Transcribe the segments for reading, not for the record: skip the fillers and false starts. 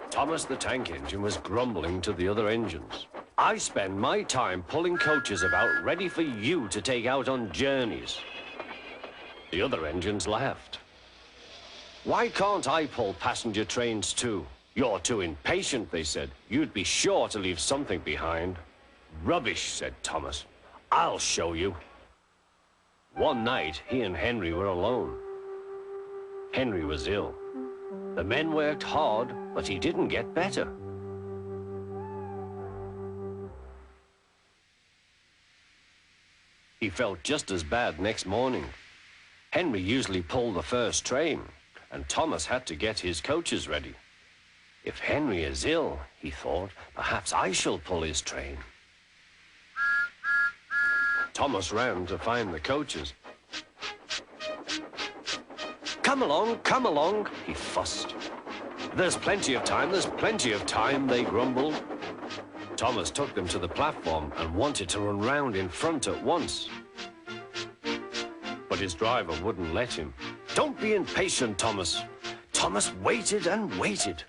Thomas the Tank Engine was grumbling to the other engines. I spend my time pulling coaches about ready for you to take out on journeys. The other engines laughed. Why can't I pull passenger trains too? You're too impatient, they said. You'd be sure to leave something behind. Rubbish, said Thomas. I'll show you. One night, he and Henry were alone. Henry was ill. The men worked hard, but he didn't get better. He felt just as bad next morning. Henry usually pulled the first train, and Thomas had to get his coaches ready. If Henry is ill, he thought, perhaps I shall pull his train. Thomas ran to find the coaches. Come along, he fussed. There's plenty of time, they grumbled. Thomas took them to the platform and wanted to run round in front at once. But his driver wouldn't let him. Don't be impatient, Thomas. Thomas waited and waited.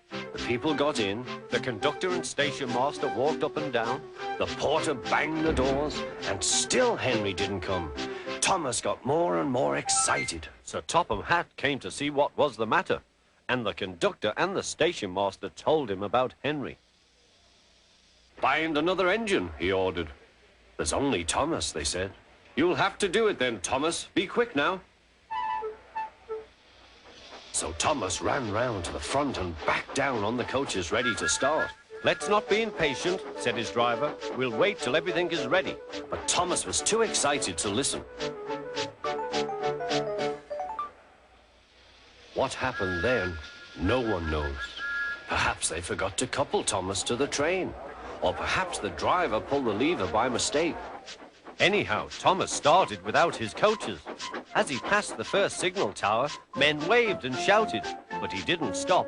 The people got in, the conductor and station master walked up and down, the porter banged the doors, and still Henry didn't come. Thomas got more and more excited. Sir Topham Hatt came to see what was the matter, and the conductor and the station master told him about Henry. Find another engine, he ordered. There's only Thomas, they said. You'll have to do it then, Thomas. Be quick now. So Thomas ran round to the front and back down on the coaches ready to start. Let's not be impatient, said his driver. We'll wait till everything is ready. But Thomas was too excited to listen. What happened then, no one knows. Perhaps they forgot to couple Thomas to the train. Or perhaps the driver pulled the lever by mistake. Anyhow, Thomas started without his coaches. As he passed the first signal tower, men waved and shouted, but he didn't stop.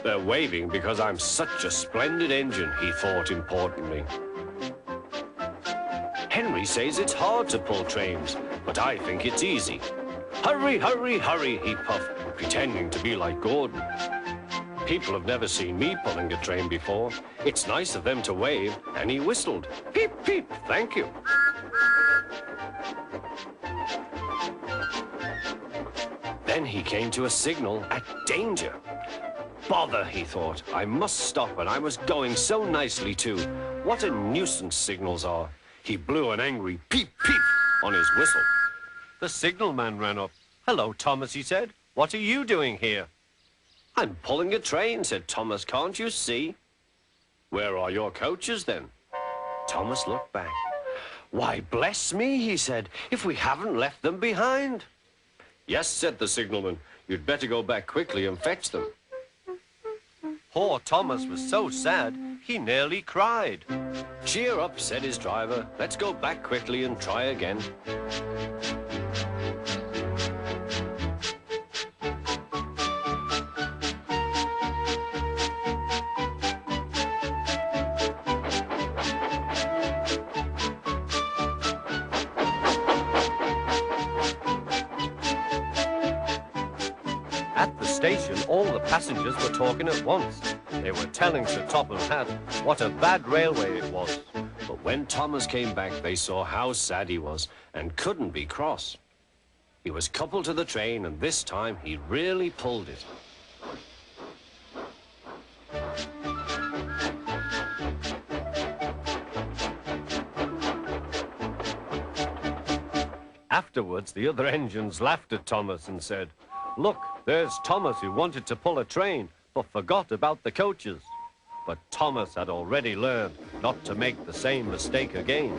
They're waving because I'm such a splendid engine, he thought importantly. Henry says it's hard to pull trains, but I think it's easy. Hurry, hurry, hurry, he puffed, pretending to be like Gordon. People have never seen me pulling a train before. It's nice of them to wave, and he whistled. Peep, peep, thank you. Then he came to a signal at danger. Bother, he thought. I must stop, and I was going so nicely too. What a nuisance signals are. He blew an angry peep, peep on his whistle. The signalman ran up. Hello, Thomas, he said. What are you doing here? I'm pulling a train, said Thomas. Can't you see? Where are your coaches, then? Thomas looked back. Why, bless me, he said, if we haven't left them behind. Yes, said the signalman. You'd better go back quickly and fetch them. Poor Thomas was so sad, he nearly cried. Cheer up, said his driver. Let's go back quickly and try again. At the station, all the passengers were talking at once. They were telling Sir Topham Hatt what a bad railway it was. But when Thomas came back, they saw how sad he was and couldn't be cross. He was coupled to the train, and this time he really pulled it. Afterwards, the other engines laughed at Thomas and said, Look, there's Thomas who wanted to pull a train, but forgot about the coaches. But Thomas had already learned not to make the same mistake again.